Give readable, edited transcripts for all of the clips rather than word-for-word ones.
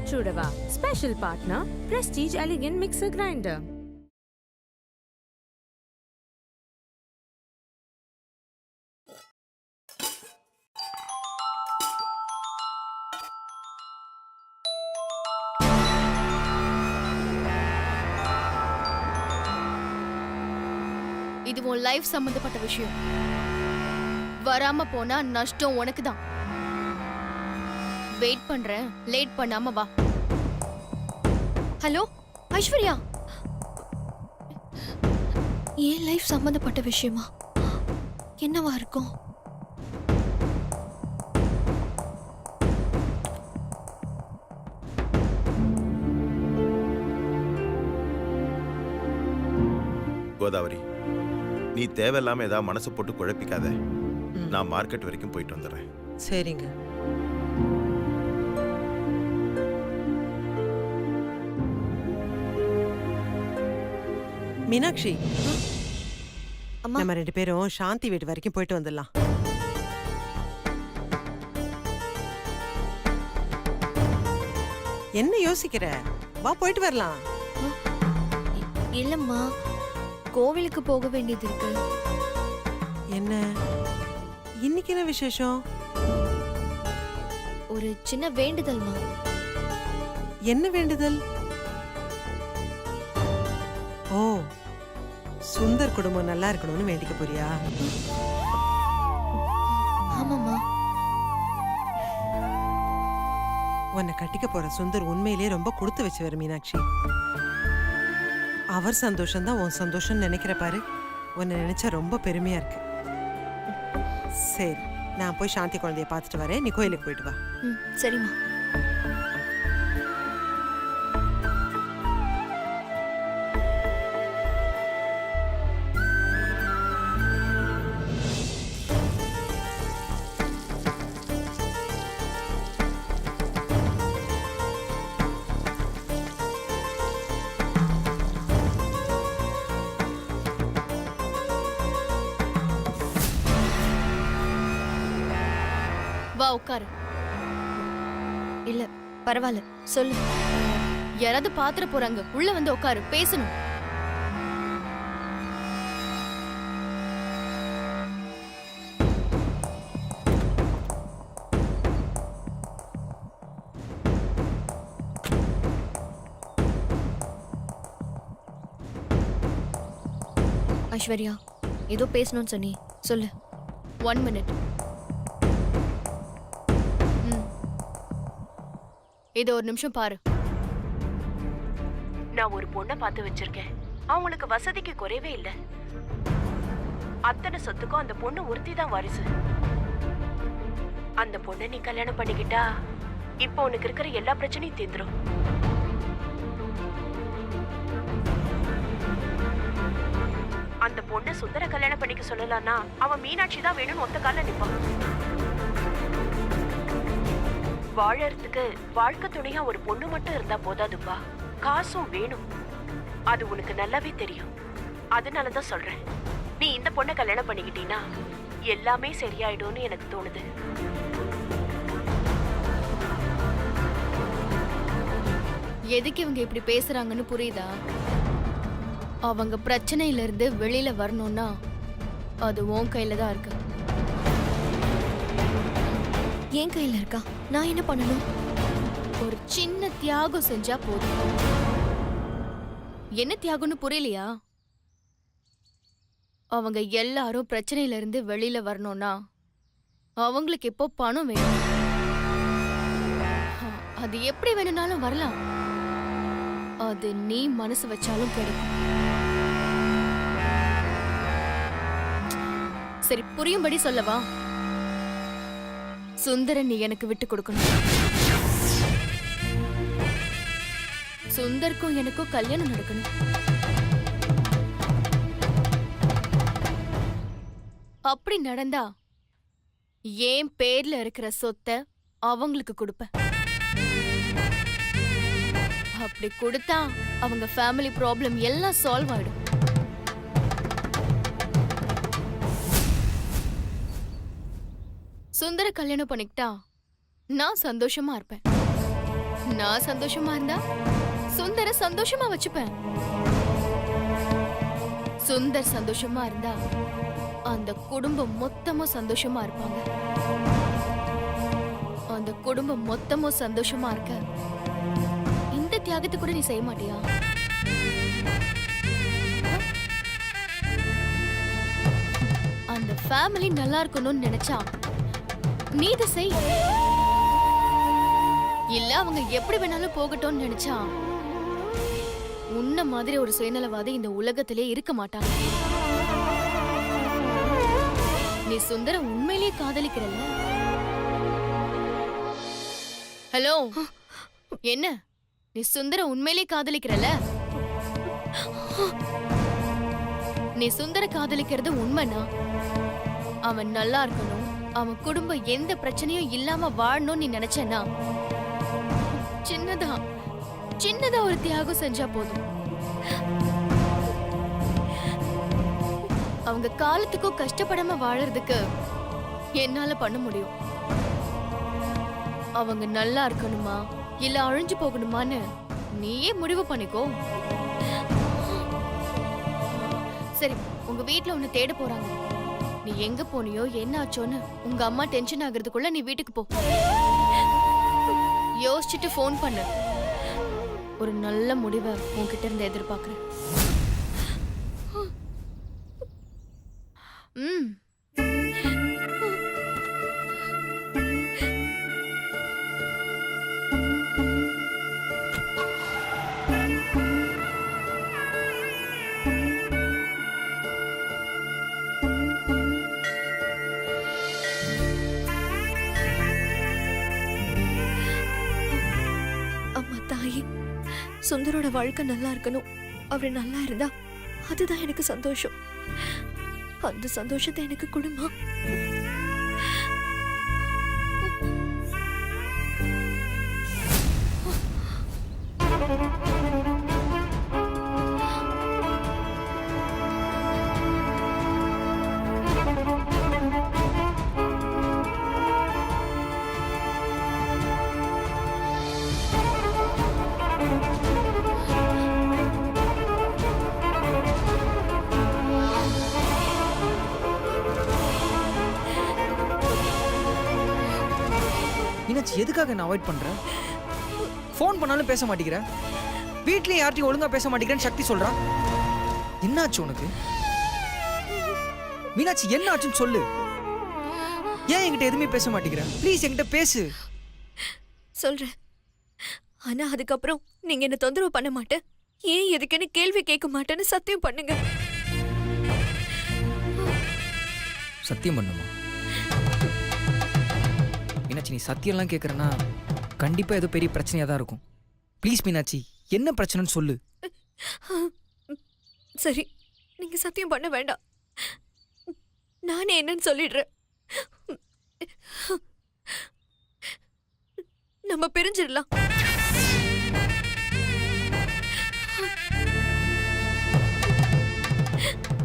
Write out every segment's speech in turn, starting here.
Chudava, special partner, Prestige Elegant Mixer Grinder. இது உன் life சம்பந்தப்பட்ட விஷயம். வராம போனா நஷ்டம் உனக்கு தான். வெயிட் பண்றேன், லேட் பண்ணாம வா. ஹலோ ஐஸ்வர்யா, ஏன் லைஃப் சம்பந்தப்பட்ட விஷயமா? என்னவா இருக்கும்? கோதாவரி, நீ தேவையில்லாம ஏதாவது மனசு போட்டு குழப்பிக்காத. நான் மார்க்கெட் வரைக்கும் போயிட்டு வந்துடுறேன். சரிங்க. மீனாட்சி, நம்ம 2 பேரும் சாந்தி வீட்டு வரைக்கும் போயிட்டு வந்துடலாம். என்ன யோசிக்கிற? வா போயிட்டு வரலாம். இல்லம்மா, கோவிலுக்கு போக வேண்டியது இருக்கு. என்ன இன்னைக்கு என்ன விசேஷம்? ஒரு சின்ன வேண்டுதல்மா. என்ன வேண்டுதல்? ஓ, சுந்தர் குடும்பம் நல்லா இருக்கணும்னு வேண்டிக்க போறியா? ஆமாம்மா. உன்னை கட்டிக்க போற சுந்தர் உண்மையிலேயே ரொம்ப கொடுத்து வச்சவர் மீனாட்சி. அவர் சந்தோஷம் தான் உன் சந்தோஷம் நினைக்கிற பாரு. உன்னை நினைச்சா ரொம்ப பெருமையா இருக்கு. சரி, நான் போய் சாந்தி குழந்தைய பார்த்துட்டு வரேன். நீ கோயிலுக்கு போயிட்டு வா. சரிம்மா. வா உட்காரு. இல்ல பரவாயில்ல, சொல்லு. யாராவது பாத்திர போறாங்க, உள்ள வந்து உட்காரு, பேசணும். ஐஸ்வர்யா, ஏதோ பேசணும்னு சொன்னி, சொல்லு. 1 minute. இத ஒரு நிமிஷம் பாரு. நான் ஒரு பொண்ணை பார்த்து வச்சிருக்கேன். அவங்களுக்கு வசதிக்கு குறைவே இல்லை. அத்தனை சொத்துக்கும் அந்த பொண்ணு ஒருத்தி தான் வாரிசு. அந்த பொண்ணை நீ கல்யாணம் பண்ணிக்கிட்டா இப்போ உனக்கு இருக்கிற எல்லா பிரச்சனையும் தீர்ந்துரும். அந்த பொண்ணை சுந்தர கல்யாணம் பண்ணிக்க சொல்லலாம்னா அவன் மீனாட்சி தான் வேணும்னு ஒத்த கால நிப்பான். வாழறதுக்கு வாழ்க்கை துணையா ஒரு பொண்ணு மட்டும் இருந்தா போதாதுப்பா, காசும் வேணும். அது உனக்கு நல்லாவே தெரியும். அதனாலதான் சொல்றேன், நீ இந்த பொண்ணை கல்யாணம் பண்ணிக்கிட்டீன்னா எல்லாமே சரியாயிடும்னு எனக்கு தோணுது. எதுக்கு இவங்க இப்படி பேசுறாங்கன்னு புரியுதா? அவங்க பிரச்சனையில இருந்து வெளியில வரணும்னா அது உன் கையில தான் இருக்கு. என் கையில இருக்கா? நான் என்ன பண்ணணும்? ஒரு சின்ன தியாகம் செஞ்சா போதும். என்ன தியாகம்னு புரியலையா? அவங்க எல்லாரும் பிரச்சனையில இருந்து வெளியில வரணும்னா அவங்களுக்கு இப்போ பணம் வேணும். அது எப்படி வேணும்னாலும் வரலாம். அது நீ மனசு வச்சாலும் கிடைக்கும். சரி, புரியும்படி சொல்லவா? சுந்தரன் நீ எனக்கு விட்டு கொடுக்கணும். சுந்தருக்கும் எனக்கும் கல்யாணம் நடக்கணும். அப்படி நடந்தா என் பேர்ல இருக்கிற சொத்தை அவங்களுக்கு கொடுப்பேன். அப்படி கொடுத்தா அவங்க ஃபேமிலி ப்ராப்ளம் எல்லாம் சால்வ் ஆயிடும். சுந்தர கல்யாணம் பண்ணிக்கிட்டா நான் சந்தோஷமா இருப்பேன். நான் சந்தோஷமா இருந்தா சுந்தர சந்தோஷமா வச்சுப்பேன். சுந்தர் சந்தோஷமா இருந்தா அந்த குடும்பம் மொத்தமும் சந்தோஷமா இருப்பாங்க. அந்த குடும்பம் மொத்தமும் சந்தோஷமா இருக்க இந்த தியாகத்தை கூட நீ செய்ய மாட்டியா? அந்த ஃபேமிலி நல்லா இருக்கணும்னு நினைச்சா நீ இதை செய். இல்ல அவங்க எப்படி வேணாலும் போகட்டும்னு நினைச்சா உன்ன மாதிரி ஒரு சுயநலவாதி இந்த உலகத்திலே இருக்க மாட்டாங்க. நீ சுந்தர உண்மையிலேயே காதலிக்கிறல்ல? ஹலோ, என்ன நீ சுந்தர உண்மையிலேயே காதலிக்கிறல்ல? நீ சுந்தர காதலிக்கிறது உண்மைனா அவன் நல்லா இருக்கணும், அவன் குடும்பம் எந்த பிரச்சனையும் இல்லாம வாழணும்னு நீ நினைச்சேன்னா சின்னதா ஒரு தியாகம் செஞ்சா போதும். அவங்க காலத்துக்கும் கஷ்டப்படாம வாழறதுக்கு என்னால பண்ண முடியும். அவங்க நல்லா இருக்கணுமா இல்ல அழிஞ்சு போகணுமான்னு நீயே முடிவு பண்ணிக்கோ. சரி, உங்க வீட்ல உன்னை தேட போறாங்க. நீ எங்க போனியோ என்ன ஆச்சோன்னு உங்க அம்மா டென்ஷன் ஆகுறதுக்குள்ள நீ வீட்டுக்கு போ. யோசிச்சுட்டு ஃபோன் பண்ணு. ஒரு நல்ல முடிவை உன்கிட்ட இருந்து எதிர்பார்க்கிறேன். அம்மா தாயே, சுந்தரோட வாழ்க்கை நல்லா இருக்கணும். அவர் நல்லா இருந்தா அதுதான் எனக்கு சந்தோஷம். அந்த சந்தோஷத்தை எனக்கு கொடுமா. எதுக்காக நான் அவாய்ட் பண்றேன்? ஃபோன் பண்ணாலும் பேச மாட்டேங்கிற, வீட்லயும் யார்ட்டையும் ஒழுங்கா பேச மாட்டேங்கிறேன்னு சக்தி சொல்றா. என்னாச்சு உனக்கு? மீனாட்சி, என்ன ஆச்சுன்னு சொல்லு. ஏன் என்கிட்ட எதுவுமே பேச மாட்டேங்கிற? ப்ளீஸ் என்கிட்ட பேசு. சொல்றேன், ஆனா அதுக்கப்புறம் நீங்க என்ன தொந்தரவு பண்ண மாட்டேன், ஏன் எதுக்குன்னு கேள்வி கேட்க மாட்டேன்னு சத்தியம் பண்ணுங்க. சத்தியம் பண்ணுமா? மீனாட்சி, நீ சத்தியம்லாம் கேட்குறேன்னா கண்டிப்பா ஏதோ பெரிய பிரச்சனையா தான் இருக்கும். ப்ளீஸ் மீனாட்சி, என்ன பிரச்சனைன்னு சொல்லு. சரி, நீங்க சத்தியம் பண்ண வேண்டாம், நானே என்னன்னு சொல்லிடுறேன். நம்ம பிரிஞ்சிடலாம்.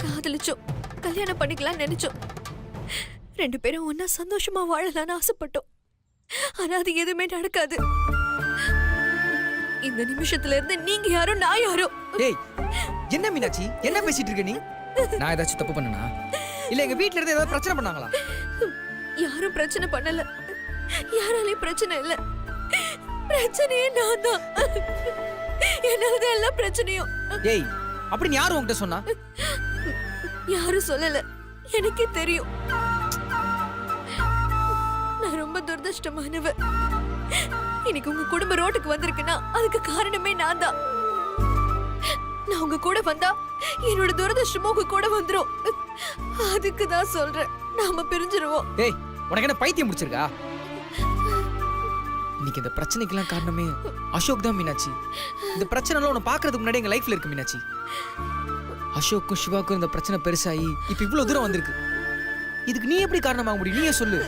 காதலிச்சோம், கல்யாணம் பண்ணிக்கலாம் நினைச்சோம், 2 பேரும் ஒன்னா சந்தோஷமா வாழலான்னு ஆசைப்பட்டோம். ஆனா அது எதுவுமே நடக்காது. இந்த நிமிஷத்துல இருந்து நீங்க யாரோ நான் யாரோ. ஏய், என்ன மீனாட்சி, என்ன பேசிட்டு இருக்க நீ? நான் ஏதாச்சும் தப்பு பண்ணனா? இல்ல எங்க வீட்ல இருந்து ஏதாவது பிரச்சனை பண்ணாங்களா? யாரும் பிரச்சனை பண்ணல, யாராலையும் பிரச்சனை இல்ல. பிரச்சனையே நான் தான், என்னாலதான் எல்லா பிரச்சனையும். ஏய், அப்படின்னு யாரும் உன்கிட்ட சொன்னா? யாரும் சொல்லல, எனக்கே தெரியும். நான் ரொம்ப துரதிருஷ்டமானவ. இன்னைக்கு உங்க குடும்ப ரோட்டுக்கு வந்திருக்குன்னா அதுக்கு காரணமே நான் தான். நான் உங்க கூட வந்தா என்னோட துரதிருஷ்டமும் உங்க கூட வந்துரும். அதுக்கு தான் சொல்றேன், நாம பிரிஞ்சிருவோம். ஏய், உனக்கு என்ன பைத்தியம் முடிச்சிருக்கா? இன்னைக்கு இந்த பிரச்சனைக்கெல்லாம் காரணமே அசோக் தான் மீனாட்சி. இந்த பிரச்சனைலாம் உன்னை பார்க்கறதுக்கு முன்னாடி எங்க லைஃப்ல இருக்கு மீனாட்சி. அசோக்கும் சிவாக்கும் இந்த பிரச்சனை பெருசாகி இப்ப இவ்வளவு தூரம் வந்திருக்கு. இதுக்கு நீ எப்படி காரணமாக முடியும்? நீயே சொல்லு.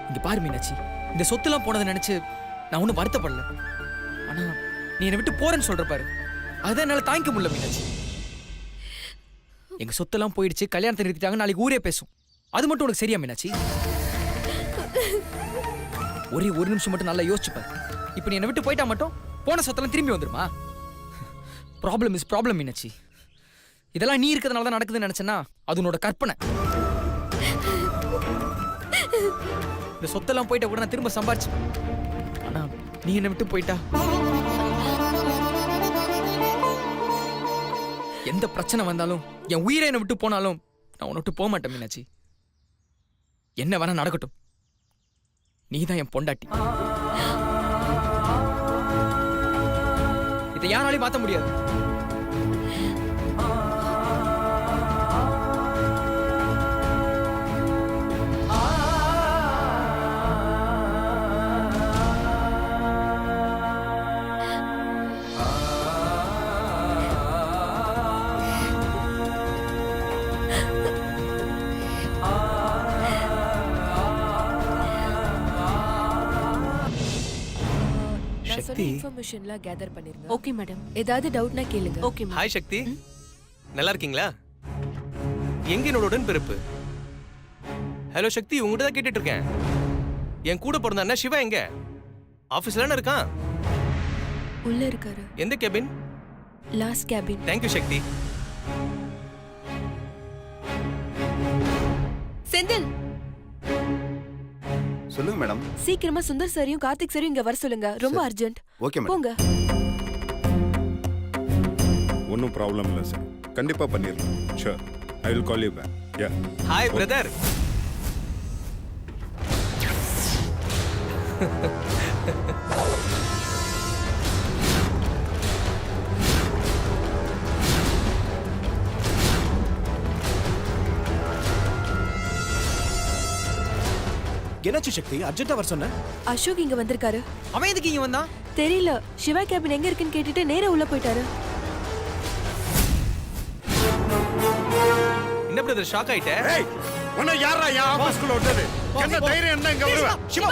இங்க பாரு மீனாட்சி, இந்த சொத்துலாம் போனதை நினைச்சு நான் ஒன்றும் வருத்தப்படல. ஆனா நீ என்னை விட்டு போறேன்னு சொல்ற பாரு, அதை என்னால தாங்கிக்க முடியல மீனாட்சி. எங்க சொத்தெல்லாம் போயிடுச்சு, கல்யாணத்தை நிறுத்திட்டாங்க, நாளைக்கு ஊரே பேசும். அது மட்டும் உனக்கு சரியா மீனாட்சி? ஒரே ஒரு நிமிஷம் மட்டும் நல்லா யோசிச்சுப்பாரு. இப்போ நீ என்னை விட்டு போயிட்டா மட்டும் போன சொத்தெல்லாம் திரும்பி வந்துருமா? Problem is problem Meenakshi. இதெல்லாம் நீ இருக்கிறதுனால தான் நடக்குதுன்னு நினைச்சேன்னா அது உன்னோட கற்பனை. இந்த சொத்தெல்லாம் போயிட்டா கூட நான் திரும்ப சம்பாரிச்சு, ஆனா நீ என்னை விட்டு போயிட்டா எந்த பிரச்சனை வந்தாலும் என் உயிரை என்னை விட்டு போனாலும் நான் உன்னை விட்டு போக மாட்டேன் மீனாட்சி. என்ன வேணா நடக்கட்டும், நீதான் என் பொண்டாட்டி. இதை யாராலையும் மாத்த முடியாது. சக்தி, இன்ஃபர்மேஷன்லாம் கேதர் பண்ணிருங்க. Okay madam. ஏதாவது டவுட்னா கேளுங்க. Okay ma'am. ஹாய் சக்தி, நல்லா இருக்கீங்களா? எங்க என்னோட உடன்பிறப்பு? ஹலோ சக்தி, உங்ககிட்ட தான் கேட்டுட்டு இருக்கேன். என் கூட பிறந்த அண்ணா சிவா எங்க? ஆபீஸ்ல தானே இருக்கான்? உள்ள இருக்காரு. எந்த கேபின்? Last cabin. தேங்க்யூ சக்தி. செந்தில், சொல்லுங்க மேடம். சீக்கிரமா சுந்தர் சாரையும் கார்த்திக் சாரையும் இங்க வர சொல்லுங்க, ரொம்ப அர்ஜென்ட். Okay madam. போங்க. ஒன்றும் ப்ராப்ளம் இல்லை சார், கண்டிப்பாக பண்ணிடலாம். Sure, I will call you back. Yeah. Hi brother. என்னாச்சு சக்தி? அர்ஜென்ட்டா வர சொன்ன? அசோக் இங்க வந்திருக்காரு. அவன் எதுக்கு இங்க வந்தான்? தெரியல, சிவா கேபின் எங்க இருக்குன்னு கேட்டுட்டு நேரா உள்ள போயிட்டாரு. என்ன பிரதர் ஷாக் ஆயிட்ட? ஏய், உன்னை யாரா என் ஆபீஸ்க்குள்ள விட்டது? என்ன தைரியம் இருந்தா இங்க வருவ? சிவா,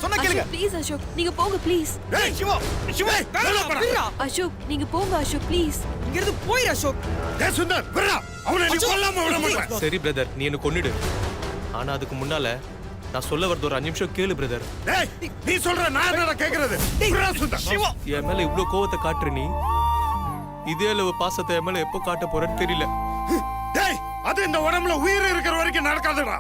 சொன்னா கேளுங்க. ப்ளீஸ் அசோக், நீங்க போங்க ப்ளீஸ். ஏய் சிவா, சிவா, வெளில போடா. அசோக், நீங்க போங்க அசோக் ப்ளீஸ். இங்க இருந்து போயிரு அசோக். ஏய் சுந்தர், விடுடா. அவனை நீ கொல்லாம விட மாட்டேன். சரி பிரதர், நீ என்ன கொன்னுடு. ஆனா அதுக்கு முன்னால நான் சொல்ல வரது ஒரு 5 நிமிஷம் கேளு பிரதர். ஏய், நீ சொல்ற நான் என்னடா கேக்குறது? விடுடா சுந்தர். சிவா, என் மேல இவ்ளோ கோவத்தை காட்டுற நீ, இதே அளவு பாசத்தை என் மேல எப்போ காட்ட போறேன்னு தெரியல. டேய், அது இந்த உடம்புல உயிர் இருக்கிற வரைக்கும் நடக்காதுடா.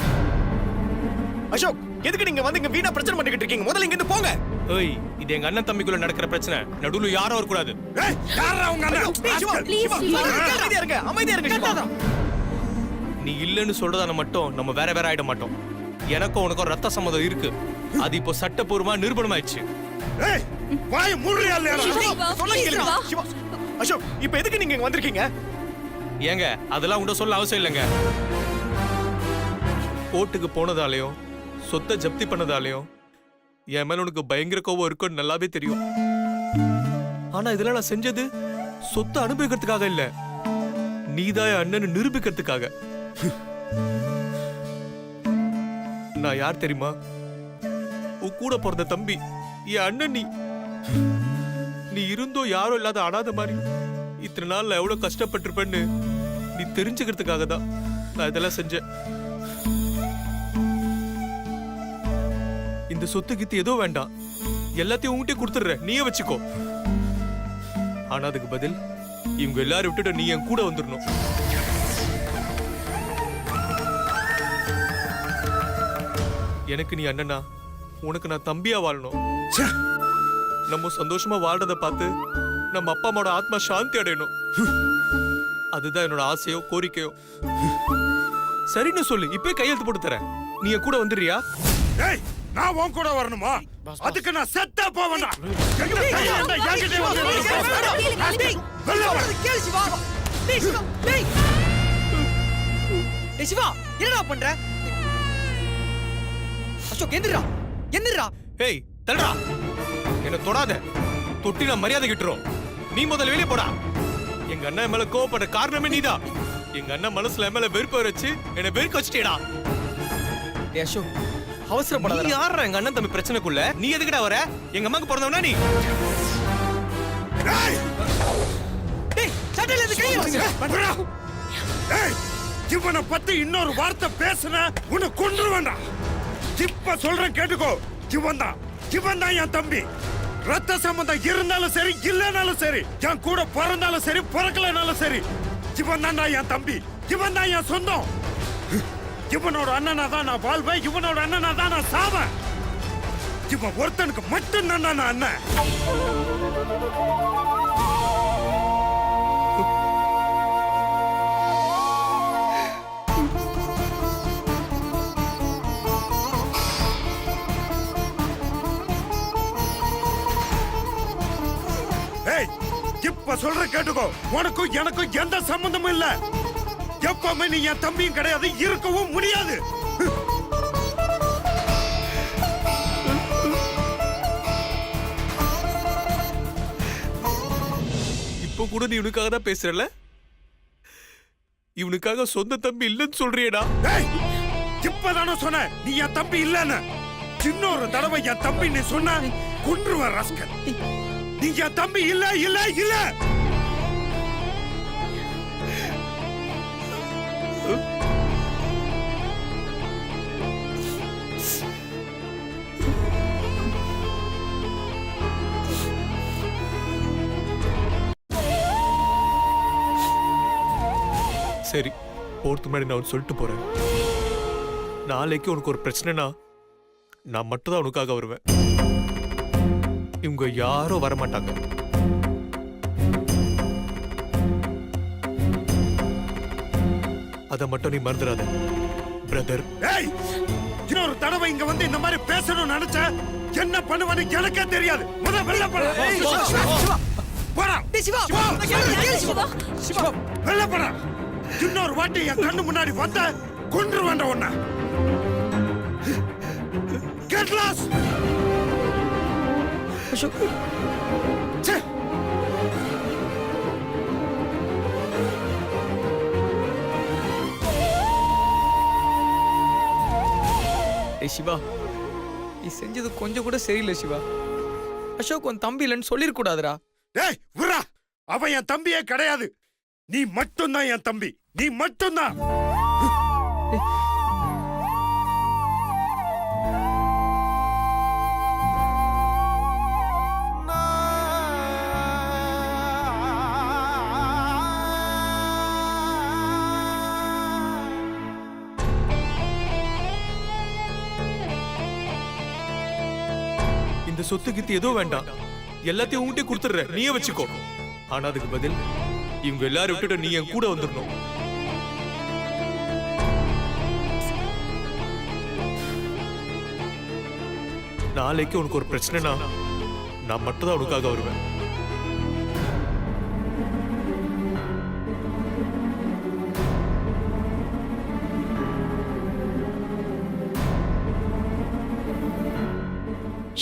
அசோக், எதுக்கு நீங்க வந்து இங்க வீணா பிரச்சனை பண்ணிக்கிட்டு இருக்கீங்க? முதல்ல இங்க இருந்து போங்க. ஏய், இது எங்க அண்ணன் தம்பிக்குள்ள நடக்கிற பிரச்சனை, நடுவுல யாரும் வர கூடாது. ஏய், யாரா உங்க அண்ணன்? ப்ளீஸ் சிவா. அமைதியா இருங்க, அமைதியா இருங்க சிவா. நீ இல்லன்னு சொல்றதான மட்டும் நம்ம வேற வேற ஆயிட மாட்டோம். எனக்கும் உனக்கும் ரத்த சம்மதம் இருக்கு. அது இப்போ சட்டப்பூர்வமா நிரூபணமாயிடுச்சு. ஏய், வாய் மூடுறியா இல்லையா? சிவா, சொல்ல please கேளுங்க. சிவா. சிவா, அசோக், இப்போ எதுக்கு நீங்க இங்க வந்திருக்கீங்க? ஏங்க, அதெல்லாம் உண்ட சொல்ல அவசியம் இல்லைங்க. கோர்ட்டுக்கு போனதாலையும் சொத்தை ஜப்தி பண்ணதாலையும் என் மேல உனக்கு பயங்கர கோவம் இருக்குன்னு நல்லாவே தெரியும். ஆனா இதெல்லாம் நான் செஞ்சது சொத்தை அனுபவிக்கிறதுக்காக இல்ல, நீதான் என் அண்ணன் நிரூபிக்கிறதுக்காக. நான் யார் தெரியுமா? உன் கூட பிறந்த தம்பி, என் அண்ணன். நீ இருந்தோ யாரும் இல்லாத அனாதை மாதிரி இத்தனை நாள் நான் எவ்வளவு கஷ்டப்பட்டிருப்பேன்னு நீ தெரிஞ்சுக்கிறதுக்காக தான் நான் இதெல்லாம் செஞ்சேன். இந்த சொத்து கித்து ஏதோ வேண்டாம், எல்லாத்தையும் உங்ககிட்ட கொடுத்துடுறேன், நீயே வச்சுக்கோ. ஆனா அதுக்கு பதில் இவங்க எல்லாரும் விட்டுட்டு நீ என் கூட வந்துடணும். எனக்கு நீ அண்ணனா, உனக்கு நான் தம்பியா வாழணும். நம்ம சந்தோஷமா வாழ்றத பார்த்து நம்ம அப்பா அம்மாவோட ஆத்மா சாந்தி அடையணும். அதுதான் என்னோட ஆசையோ கோரிக்கையோ. சரின்னு சொல்லு, இப்பவே கையெழுத்து போட்டு தரேன். நீ என் கூட வந்துடுறியா? ஏய், நான் உன் கூட வரணுமா? அதுக்கு நான் செத்தா போவேண்டா. டேய் சிவா, என்னடா பண்ற? அசோக் எந்திரா, எந்திரா. ஏய், தள்ளுடா. என்ன தொடாத. தொட்டி நான் மரியாதை கிட்டுறோம். நீ முதல்ல வெளியே போடா. எங்க அண்ணன் மேல கோவப்பட காரணமே நீதான். எங்க அண்ணன் மனசுல மேல வெறுப்ப வச்சு என்ன வெறுக்க வச்சுட்டேடா. டேய் அசோக், அவசரப்படாத. நீ யாரா எங்க அண்ணன் தம்பி பிரச்சனைக்குள்ள? நீ எதுக்குடா வர? எங்க அம்மாக்கு பிறந்தவனா நீ? டேய், சட்டையில இருந்து கையை வச்சு. ஏய், இவனை பத்தி இன்னொரு வார்த்தை பேசுன உன்னை கொன்று வேண்டாம். இப்ப சொல்றேன் கேட்டுக்கோ. இவன் தான் என் தம்பி. ரத்த சம்பந்தம் இருந்தாலும் சரி இல்லனாலும் சரி, என் கூட பிறந்தாலும் சரி பிறக்கலனாலும் சரி, இவன் தான்டா என் தம்பி. இவன் தான் என் சொந்தம். இவனோட அண்ணனா தான் நான் வாழ்வேன். இவனோட அண்ணனா தான் நான் சாவேன். இவன் ஒருத்தனுக்கு மட்டும் தான் நான் அண்ணன். ஏய், இப்ப சொல்ற கேட்டுக்கோ. உனக்கும் எனக்கும் எந்த சம்பந்தமும் இல்ல. எப்பவுமே நீ என் தம்பியும் கிடையாது, இருக்கவும் முடியாது. இப்போ கூட நீ இவனுக்காக தான் பேசுறல? இவனுக்காக சொந்த தம்பி இல்லைன்னு சொல்றியேடா. ஏய், இப்பதானே சொன்ன நீ என் தம்பி இல்லன்னு. இன்னொரு தடவை என் தம்பி நீ சொன்ன கொன்றுவ ரஸ்கல். நீ என் தம்பி இல்ல இல்ல இல்ல. சரி, போறதுக்கு முன்னாடி நான் சொல்லிட்டு போறேன். நாளைக்கு உனக்கு ஒரு பிரச்சனைனா நான் மட்டும் தான் உனக்காக வருவேன். இவங்க யாரும் வரமாட்டாங்க. அத மட்டும் நீ மறந்துடாத பிரதர். ஏய், இன்னொரு தடவை இங்க வந்து இந்த மாதிரி பேசணும்னு நினைச்ச என்ன பண்ணுவேன்னு எனக்கே தெரியாது. முதல்ல வெளில போடா. போடா. டேய் சிவா, நான் சொல்றேன் கேளு சிவா. சிவா, வெளில போடா. இன்னொரு வாட்டி என் கண்ணு முன்னாடி வந்த கொன்று வேண்டாம் உன்னை. Get lost. அசோக், ச்சே. டேய் சிவா, நீ செஞ்சது கொஞ்சம் கூட சரியில்லை சிவா. அசோக் உன் தம்பி இல்லைன்னு சொல்லிருக்கூடாதுடா. டேய் விட்றா. அவன் என் தம்பியே கிடையாது. நீ மட்டும்தான் என் தம்பி. நீ மட்டும்தான். இந்த சொத்து கித்து ஏதோ வேண்டாம், எல்லாத்தையும் உன்கிட்ட கொடுத்துடுற, நீயே வச்சுக்கோ. ஆனா அதுக்கு பதில் இவங்க எல்லாரும் விட்டுட்டு நீ என் கூட வந்துடணும். நாளைக்கு உனக்கு ஒரு பிரச்சனைனா நான் மட்டும் தான் உனக்காக வருவேன்.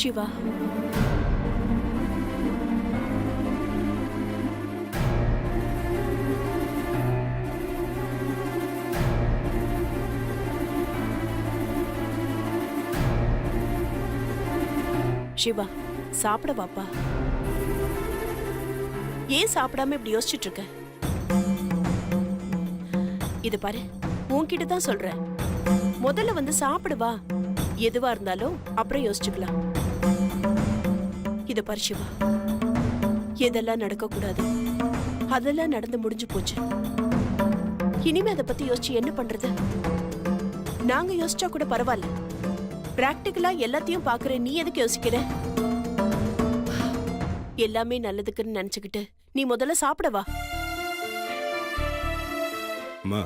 சிவா, சிவா சாப்பிட பாப்பா. ஏன் சாப்பிடாம இப்படி யோசிச்சுட்டு இருக்க? இது பாரு, உன்கிட்ட தான் சொல்றேன். முதல்ல வந்து சாப்பிடு வா. எதுவா இருந்தாலும் அப்புறம் யோசிச்சுக்கலாம். இத பாரு சிவா, எதெல்லாம் நடக்க கூடாது அதெல்லாம் நடந்து முடிஞ்சு போச்சு. இனிமே அதை பத்தி யோசிச்சு என்ன பண்றது? நாங்க யோசிச்சா கூட பரவாயில்ல. பிராக்டிகலா எல்லாத்தையும் பாக்குற நீ எதுக்கு யோசிக்கிற? எல்லாமே நல்லதுக்குன்னு நினைச்சுக்கிட்டு நீ முதல்ல சாப்பிட வா. அம்மா,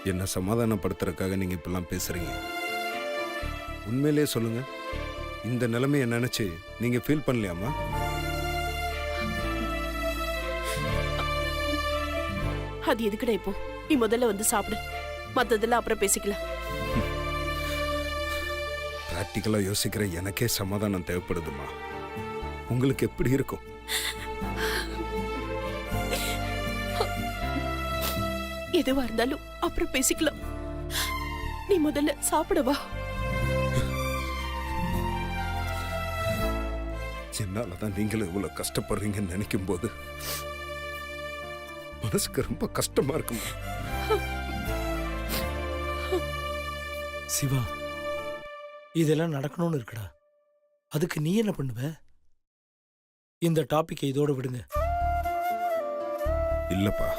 என்னை சமாதானப்படுத்துறதுக்காக நீங்க இப்பெல்லாம் பேசுறீங்க. உண்மையிலே சொல்லுங்க, இந்த நிலைமையை நினைச்சு நீங்க ஃபீல் பண்ணலையாமா? அது எதுக்குடா இப்போ? நீ முதல்ல வந்து சாப்பிடு, மத்ததெல்லாம் அப்புறம் பேசிக்கலாம். பிராக்டிக்கலா யோசிக்கிற எனக்கே சமாதானம் தேவைப்படுதுமா. உங்களுக்கு எப்படி இருக்கும்? எதுவா இருந்தாலும் அப்புறம் பேசிக்கலாம். நீ முதல்ல சாப்பிடவா. என்னாலதான் நீங்களும் இவ்வளவு கஷ்டப்படுறீங்கன்னு நினைக்கும் போது மனசுக்கு ரொம்ப கஷ்டமா இருக்குமா. சிவா, இதெல்லாம் நடக்கணும்னு இருக்குடா. அதுக்கு நீ என்ன பண்ணுவ? இந்த டாபிக்கை இதோட விடுங்க. இல்லப்பா,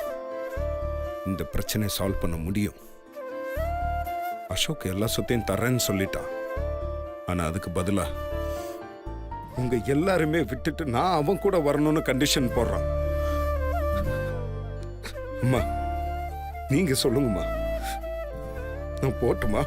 இந்த பிரச்சனையை சால்வ் பண்ண முடியும். அசோக் எல்லா சொத்தையும் தரேன்னு சொல்லிட்டான். ஆனா அதுக்கு பதிலா உங்க எல்லாருமே விட்டுட்டு நான் அவன் கூட வரணும்னு கண்டிஷன் போடுறான். அம்மா, நீங்க சொல்லுங்கம்மா, நான் போட்டுமா?